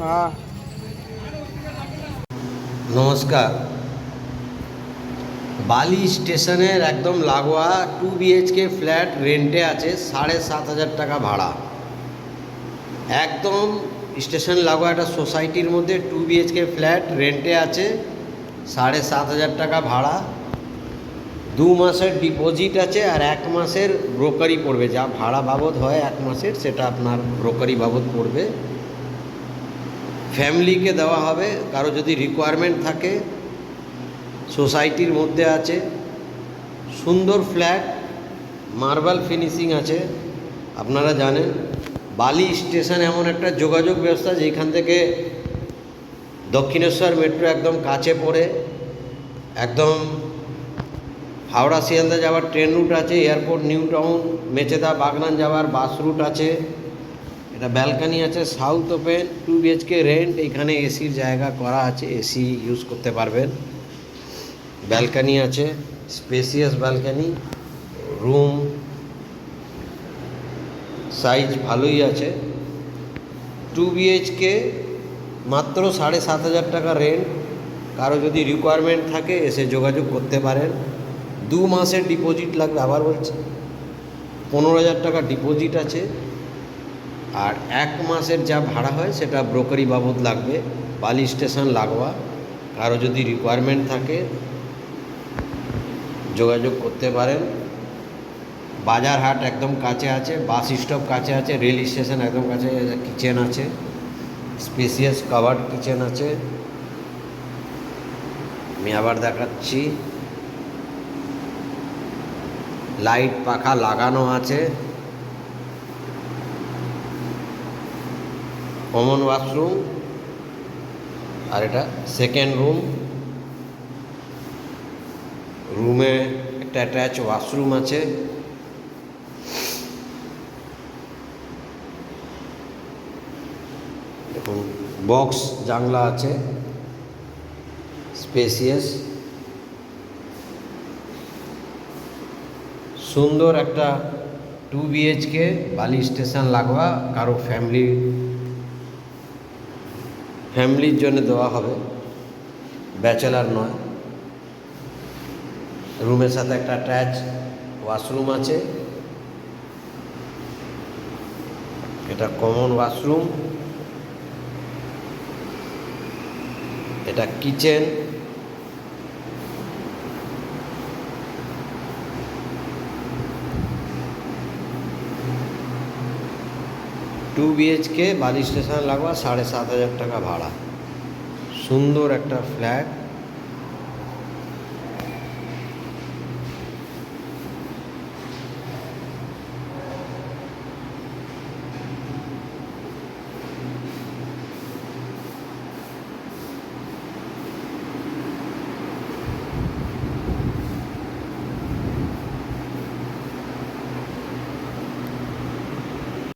হ্যাঁ। নমস্কার। বালি স্টেশনের একদম লাগোয়া 2 BHK ফ্ল্যাট রেন্টে আছে, 7,500 টাকা ভাড়া। একদম স্টেশন লাগোয়া একটা সোসাইটির মধ্যে 2 BHK ফ্ল্যাট রেন্টে আছে, 7,500 টাকা ভাড়া। 2 মাসের ডিপোজিট আছে আর 1 মাসের ব্রোকারি পড়বে। যা ভাড়া বাবদ হয় 1 মাসের, সেটা আপনার ব্রোকারি বাবদ পড়বে। ফ্যামিলিকে দেওয়া হবে, কারো যদি রিকোয়ারমেন্ট থাকে। সোসাইটির মধ্যে আছে, সুন্দর ফ্ল্যাট, মার্বেল ফিনিশিং আছে। আপনারা জানেন বালি স্টেশন এমন একটা যোগাযোগ ব্যবস্থা যেখান থেকে দক্ষিণেশ্বর মেট্রো একদম কাছে পড়ে। একদম হাওড়া শিয়ালদা যাওয়ার ট্রেন রুট আছে, airport new town Mecheda Bagnan যাওয়ার বাস রুট আছে। এটা ব্যালকানি আছে, সাউথ ওপেন, 2 BHK রেন্ট। এখানে এসির জায়গা করা আছে, এসি ইউজ করতে পারবেন। ব্যালকানি আছে, স্পেসিয়াস ব্যালকানি, রুম সাইজ ভালোই আছে। 2 BHK মাত্র 7,500 টাকা রেন্ট। কারো যদি রিকোয়ারমেন্ট থাকে এসে যোগাযোগ করতে পারেন। 2 মাসের ডিপোজিট লাগবে, আবার বলছি 15,000 টাকা ডিপোজিট আছে। আর 1 মাসের যা ভাড়া হয় সেটা ব্রোকারি বাবদ লাগবে। বালি স্টেশন লাগোয়া, কারো যদি রিকোয়ারমেন্ট থাকে যোগাযোগ করতে পারেন। বাজার হাট একদম কাছে আছে, বাস স্টপ কাছে আছে, রেল স্টেশন একদম কাছে। কিচেন আছে, স্পেসিয়াস কাভার্ড কিচেন আছে। আমি আবার দেখাচ্ছি, লাইট পাখা লাগানো আছে। কমন ওয়াশরুম, আর এটা সেকেন্ড রুম। রুমে একটা অ্যাটাচ ওয়াশরুম আছে। দেখুন বক্স জানলা আছে, স্পেসিয়াস, সুন্দর একটা 2 BHK বালি স্টেশন লাগোয়া। কারো ফ্যামিলির জন্য দেওয়া হবে, ব্যাচেলার নয়। রুমের সাথে একটা অ্যাটাচ ওয়াশরুম আছে। এটা কমন ওয়াশরুম, এটা কিচেন। টু BHK বালি স্টেশন লাগোয়া, 7,500 টাকা ভাড়া। সুন্দর একটা ফ্ল্যাট।